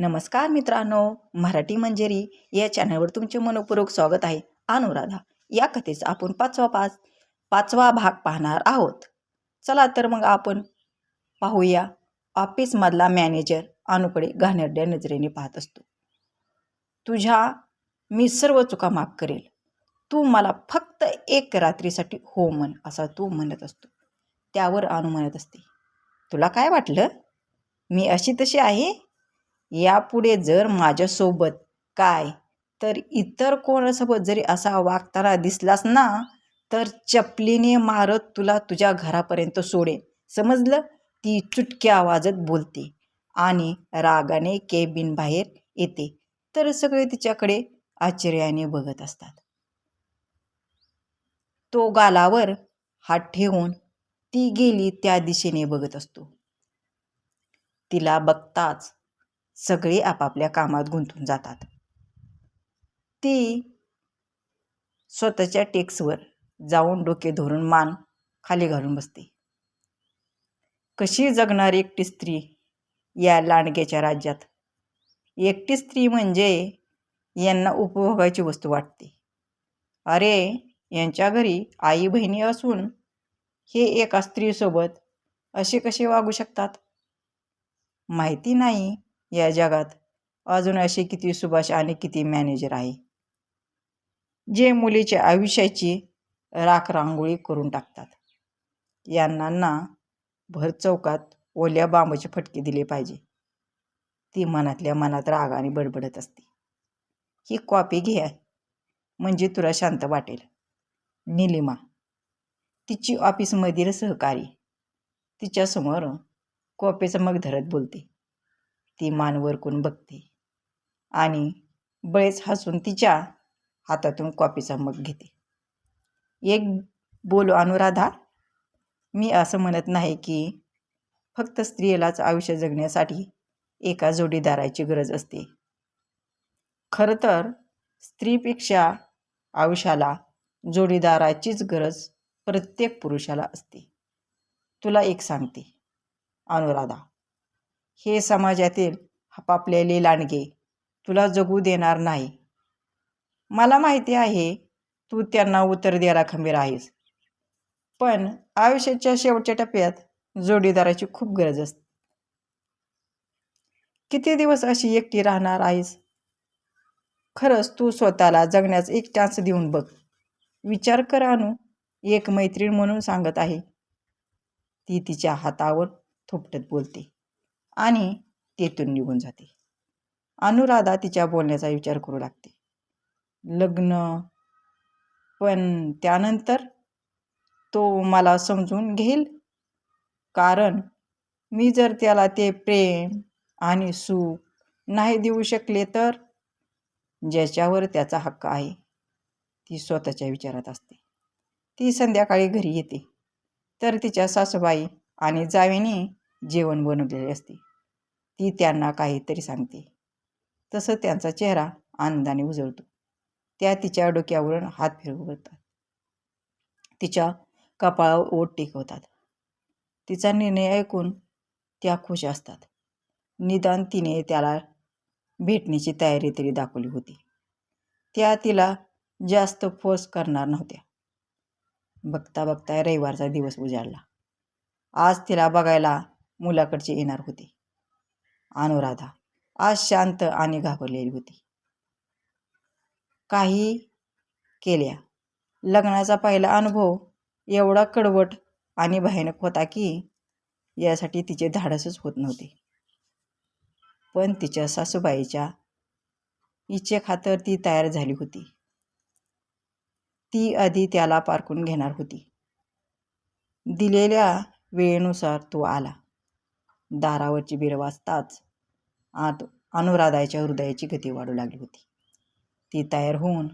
नमस्कार मित्रांनो, मराठी मंजिरी या चॅनलवर तुमचे मनपूर्वक स्वागत आहे. अनुराधा या कथेचा आपण पाचवा भाग पाहणार आहोत. चला तर मग आपण पाहूया. ऑफिसमधला मॅनेजर अनुकडे घाणेरड्या नजरेने पाहत असतो. तुझ्या मी सर्व चुका माफ करेल, तू मला फक्त एक रात्रीसाठी हो म्हण, असा तू म्हणत असतो. त्यावर अनु म्हणत असते, तुला काय वाटलं मी अशी तशी आहे? यापुढे जर माझ्यासोबत काय तर इतर कोणासोबत जरी असा वागताना दिसलास ना, तर चपलीने मारत तुला तुझ्या घरापर्यंत सोडेन, समजलं? ती चुटक्या आवाजात बोलते आणि रागाने केबिन बाहेर येते. तर सगळे तिच्याकडे आश्चर्याने बघत असतात. तो गालावर हात ठेवून ती गेली त्या दिशेने बघत असतो. तिला बघताच सगळे आपापल्या कामात गुंतून जातात. ती स्वतःच्या टेक्सवर जाऊन डोके धरून मान खाली घालून बसते. कशी जगणार एकटी स्त्री या लांडग्याच्या राज्यात? एकटी स्त्री म्हणजे यांना उपभोगाची वस्तू वाटते. अरे, यांच्या घरी आई बहिणी असून हे एका स्त्रीसोबत असे कसे वागू शकतात? माहिती नाही या जगात अजून असे किती सुभाष आणि किती मॅनेजर आहे, जे मुलीच्या आयुष्याची राखरांगोळी करून टाकतात. यांना भर चौकात ओल्या बांबाचे फटके दिले पाहिजे. ती मनातल्या मनात रागाने बडबडत असते. ही कॉपी घे म्हणजे तुला शांत वाटेल. निलिमा, तिची ऑफिसमधील सहकारी, तिच्यासमोर कॉपीचं मग धरत बोलते. ती मान वरकून बघते आणि बळेच हसून तिच्या हातातून कॉपीचा मग घेते. एक बोलो अनुराधा, मी असं म्हणत नाही की फक्त स्त्रियेलाच आयुष्य जगण्यासाठी एका जोडीदाराची गरज असते. खरं तर स्त्रीपेक्षा आयुष्याला जोडीदाराचीच गरज प्रत्येक पुरुषाला असते. तुला एक सांगते अनुराधा, हे समाजातील हपापलेले लांडगे तुला जगू देणार नाही. मला माहिती आहे तू त्यांना उत्तर द्यायला खंबीर आहेस, पण आयुष्याच्या शेवटच्या टप्प्यात जोडीदाराची खूप गरज असते. किती दिवस अशी एकटी राहणार आहेस? खरंच तू स्वतःला जगण्याचा एक चान्स देऊन बघ. विचार कर अनु, एक मैत्रीण म्हणून सांगत आहे. ती तिच्या हातावर थोपटत बोलते आणि तेथून निघून जाते. अनुराधा तिच्या बोलण्याचा विचार करू लागते. लग्न, पण त्यानंतर तो मला समजून घेईल, कारण मी जर त्याला ते प्रेम आणि सुख नाही देऊ शकले तर? ज्याच्यावर त्याचा हक्क आहे. ती स्वतःच्या विचारात असते. ती संध्याकाळी घरी येते तर तिच्या सासूबाई आणि जावेने जेवण बनवलेले असते. ती त्यांना काहीतरी सांगते. तसं त्यांचा चेहरा आनंदाने उजळतो. त्या तिच्या डोक्यावरून हात फिरवतात. तिच्या कपाळावर ओठ टेकवतात. तिचा निर्णय ऐकून त्या खुश असतात. निदान तिने त्याला भेटण्याची तयारी तरी दाखवली होती. त्या तिला जास्त फोर्स करणार नव्हत्या. बघता बघता रविवारचा दिवस उजाडला. आज तिला बघायला मुलाकडचे येणार होते. अनुराधा आज शांत आणि घाबरलेली होती. काही केल्या लग्नाचा पहिला अनुभव एवढा कडवट आणि भयानक होता की यासाठी तिचे धाडसच होत नव्हते. पण तिच्या सासूबाईच्या इच्छेखातर ती तयार झाली होती. ती आधी त्याला पारखून घेणार होती. दिलेल्या वेळेनुसार तो आला. दारावरची बिर वाजताच आत अनुराधाच्या हृदयाची गती वाढू लागली होती. ती तयार होऊन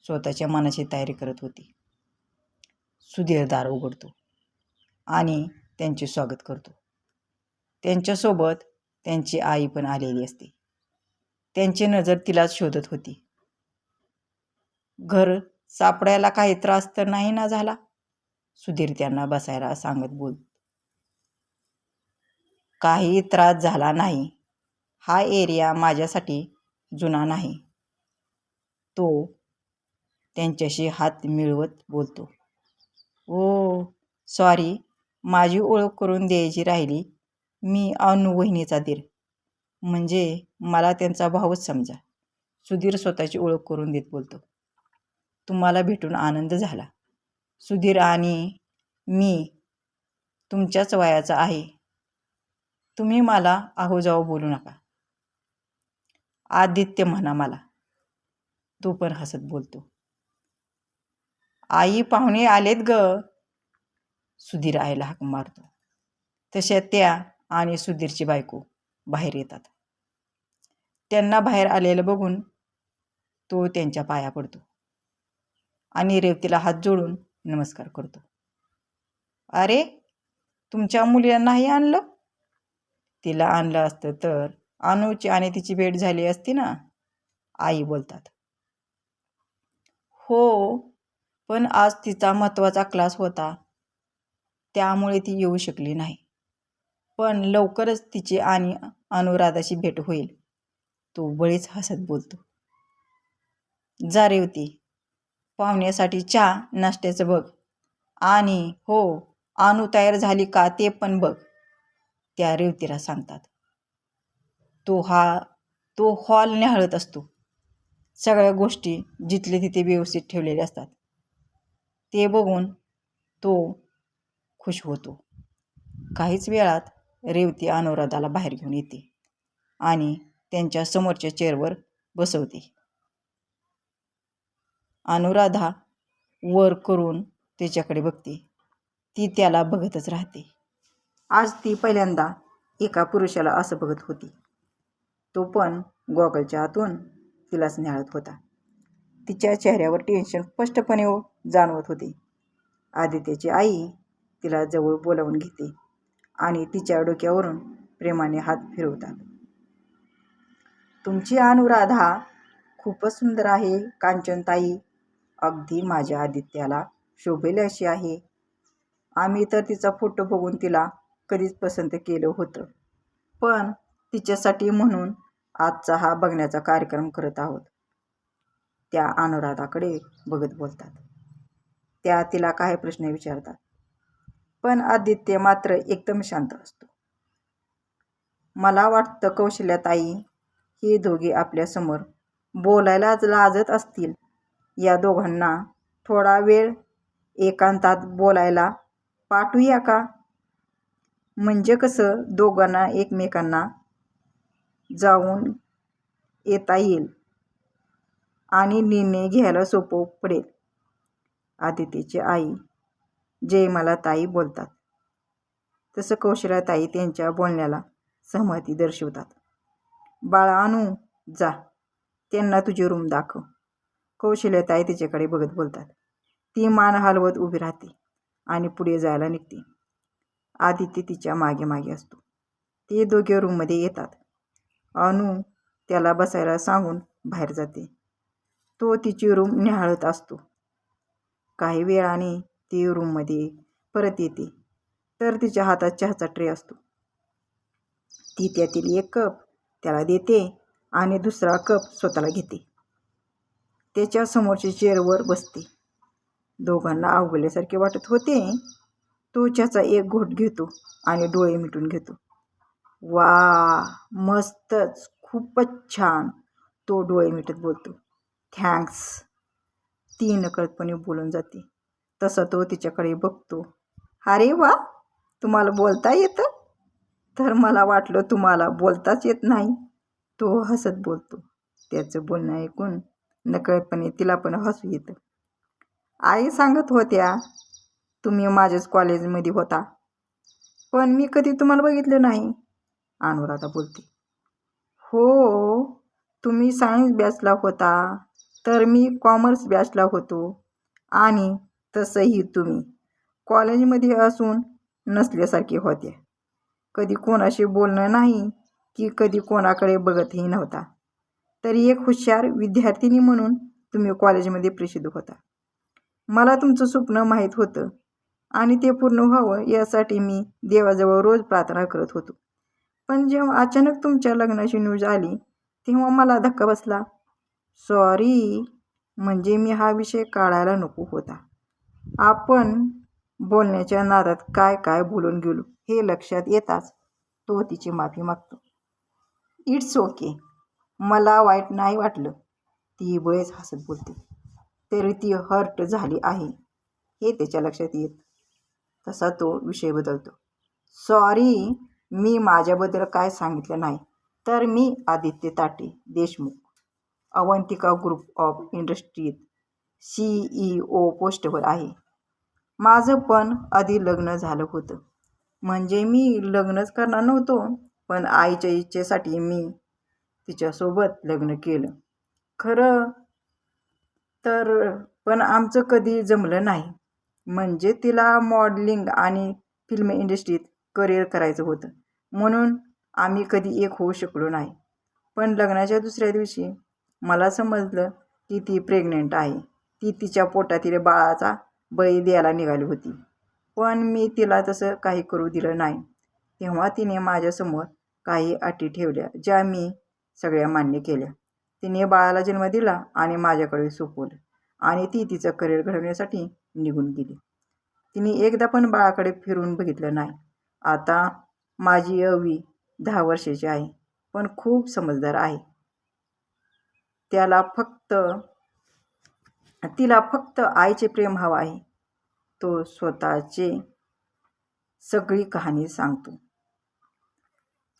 स्वतःच्या मनाची तयारी करत होती. सुधीर दार उघडतो आणि त्यांचे स्वागत करतो. त्यांच्यासोबत त्यांची आई पण आलेली असते. त्यांची नजर तिलाच शोधत होती. घर सापडायला काही त्रास तर नाही ना झाला? सुधीर त्यांना बसायला सांगत बोल. काही त्रास झाला नाही. हा एरिया माझ्यासाठी जुना नाही. तो त्यांच्याशी हात मिळवत बोलतो. ओ सॉरी, माझी ओळख करून द्यायची राहिली. मी अनु वहिनीचा दीर, म्हणजे मला त्यांचा भाऊच समजा. सुधीर स्वतःची ओळख करून देत बोलतो. तुम्हाला भेटून आनंद झाला. सुधीर आणि मी तुमच्याच वयाचा आहे. तुम्ही मला आहो जाओ बोलू नका. आदित्य म्हणा मला. तो पण हसत बोलतो. आई पाहुणे आलेत ग. सुधीर आईला हाक मारतो. तशा त्या आणि सुधीरची बायको बाहेर येतात. त्यांना बाहेर आलेलं बघून तो त्यांच्या पाया पडतो आणि रेवतीला हात जोडून नमस्कार करतो. अरे, तुमच्या मुलीला नाही आणलं? तिला आणलं असतं तर अनुची आणि तिची भेट झाली असती ना, आई बोलतात. हो, पण आज तिचा महत्त्वाचा क्लास होता, त्यामुळे ती येऊ शकली नाही. पण लवकरच तिची आणि अनुराधाची भेट होईल. तो बळीच हसत बोलतो. जा रेवती, पाहुण्यासाठी चहा नाश्त्याचं बघ. आणि हो, अनु तयार झाली का ते पण बघ, त्या रेवतीला सांगतात. तो हॉल न्याहाळत असतो. सगळ्या गोष्टी जिथले तिथे व्यवस्थित ठेवलेल्या असतात. ते बघून तो खुश होतो. काहीच वेळात रेवती अनुराधाला बाहेर घेऊन येते आणि त्यांच्या समोरच्या चेअरवर बसवते. अनुराधा वर करून त्याच्याकडे बघते. ती त्याला बघतच राहते. आज ती पहिल्यांदा एका पुरुषाला असं बघत होती. तो पण गॉगलच्या आतून तिलाच न्याहाळत होता. तिच्या चेहऱ्यावर टेन्शन स्पष्टपणे जाणवत होते. आदित्यची आई तिला जवळ बोलावून घेते आणि तिच्या डोक्यावरून प्रेमाने हात फिरवतात. तुमची अनुराधा खूपच सुंदर आहे कांचनताई. अगदी माझ्या आदित्याला शोभेल अशी आहे. आम्ही तर तिचा फोटो बघून तिला कधीच पसंत केलं होतं, पण तिच्यासाठी म्हणून आजचा हा बघण्याचा कार्यक्रम करत आहोत. त्या अनुराधाकडे बघत बोलतात. त्या तिला काही प्रश्न विचारतात, पण आदित्य मात्र एकदम शांत असतो. मला वाटतं कौशल्याताई, हे दोघे आपल्यासमोर बोलायलाच लाजत असतील. या दोघांना थोडा वेळ एकांतात बोलायला पाठवूया का? म्हणजे कसं दोघांना एकमेकांना जाऊन येता येईल आणि निर्णय घ्यायला सोपं पडेल. आदित्यची आई जयमालाताई बोलतात. तसं कौशल्याताई त्यांच्या बोलण्याला सहमती दर्शवतात. बाळा अनु, जा, त्यांना तुझी रूम दाखव. कौशल्याताई तिच्याकडे बघत बोलतात. ती मान हलवत उभी राहते आणि पुढे जायला निघते. आदित्य तिच्या मागे मागे असतो. ते दोघे रूममध्ये येतात. अनु त्याला बसायला सांगून बाहेर जाते. तो तिची रूम न्याहाळत असतो. काही वेळाने ती रूममध्ये परत येते तर तिच्या हातात चहाचा ट्रे असतो. ती त्यातील एक कप त्याला देते आणि दुसरा कप स्वतःला घेते. त्याच्या समोरच्या चेअरवर बसते. दोघांना अवघडल्यासारखे वाटत होते. तो चहाचा एक घोट घेतो आणि डोळे मिटून घेतो. वा, मस्तच, खूपच छान, तो डोळे मिटत बोलतो. थँक्स, ती नकळतपणे बोलून जाते. तसा तो तिच्याकडे बघतो. अरे वा, तुम्हाला बोलता येतं? तर मला वाटलं तुम्हाला बोलताच येत नाही, तो हसत बोलतो. त्याचं बोलणं ऐकून नकळतपणे तिला पण हसू येतं. आई सांगत होत्या तुम्ही माझ्याच कॉलेजमध्ये होता, पण मी कधी तुम्हाला बघितलं नाही, अनुराधा बोलते. हो, तुम्ही सायन्स बॅचला होता तर मी कॉमर्स बॅचला होतो. आणि तसंही तुम्ही कॉलेजमध्ये असून नसल्यासारखे होत्या. कधी कोणाशी बोलणं नाही की कधी कोणाकडे बघतही नव्हता. तरी एक हुशार विद्यार्थिनी म्हणून तुम्ही कॉलेजमध्ये प्रसिद्ध होता. मला तुमचं स्वप्न माहीत होतं आणि ते पूर्ण व्हावं यासाठी मी देवाजवळ रोज प्रार्थना करत होतो. पण जेव्हा अचानक तुमच्या लग्नाची न्यूज आली तेव्हा मला धक्का बसला. सॉरी, म्हणजे मी हा विषय काढायला नको होता. आपण बोलण्याच्या नादात काय काय बोलून गेलो हे लक्षात येताच तो तिची माफी मागतो. इट्स ओके, मला वाईट नाही वाटलं, ती बळेच हसत बोलते. तरी ती हर्ट झाली आहे हे त्याच्या लक्षात येत तसा तो विषय बदलतो. सॉरी, मी माझ्याबद्दल काय सांगितलं नाही. तर मी आदित्य ताटे Deshmukh, Avantika group of industries CEO पोस्टवर आहे. माझं पण आधी लग्न झालं होतं. म्हणजे मी लग्नच करणार नव्हतो, पण आईच्या इच्छेसाठी मी तिच्यासोबत लग्न केलं. खरं तर पण आमचं कधी जमलं नाही. म्हणजे तिला मॉडेलिंग आणि फिल्म इंडस्ट्रीत करिअर करायचं होतं, म्हणून आम्ही कधी एक होऊ शकलो नाही. पण लग्नाच्या दुसऱ्या दिवशी मला समजलं की ती प्रेग्नंट आहे. ती तिच्या पोटातील बाळाचा बळी द्यायला निघाली होती. पण मी तिला तसं काही करू दिलं नाही. तेव्हा तिने माझ्यासमोर काही अटी ठेवल्या ज्या मी सगळ्या मान्य केल्या. तिने बाळाला जन्म दिला आणि माझ्याकडे सोपवलं आणि ती तिचं करिअर घडवण्यासाठी निघून गेली. तिने एकदा पण बाळाकडे फिरून बघितलं नाही. आता माझी अवी 10 वर्षाची आहे, पण खूप समजदार आहे. तिला फक्त आईचे प्रेम हवं आहे. तो स्वतःची सगळी कहाणी सांगतो.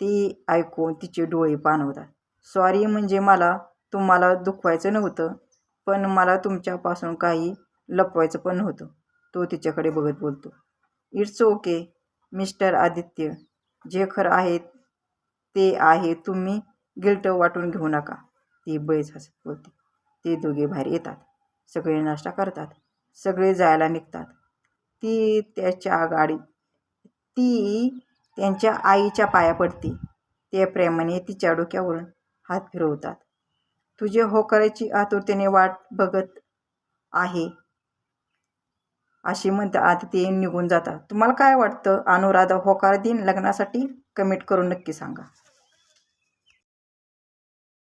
ती ऐकून तिचे डोळे पाणवतात. सॉरी, म्हणजे मला तुम्हाला दुखवायचं नव्हतं, पण मला तुमच्यापासून काही लपवायचं पण नव्हतं, तो तिच्याकडे बघत बोलतो. इट्स ओके मिस्टर आदित्य, जे खरं आहे ते आहे, तुम्ही गिल्ट वाटून घेऊ नका, ती बळीच हसत बोलते. ते दोघे बाहेर येतात. सगळे नाश्ता करतात. सगळे जायला निघतात. ती त्यांच्या आईच्या पाया पडते. ते प्रेमाने तिच्या डोक्यावरून हात फिरवतात. तुझे होकाराची आतुरतेने वाट बघत आहे, अशी म्हणतात. आता ते निघून जातात. तुम्हाला काय वाटतं? अनुराधा होकार देईन लग्नासाठी? कमेंट करून नक्की सांगा.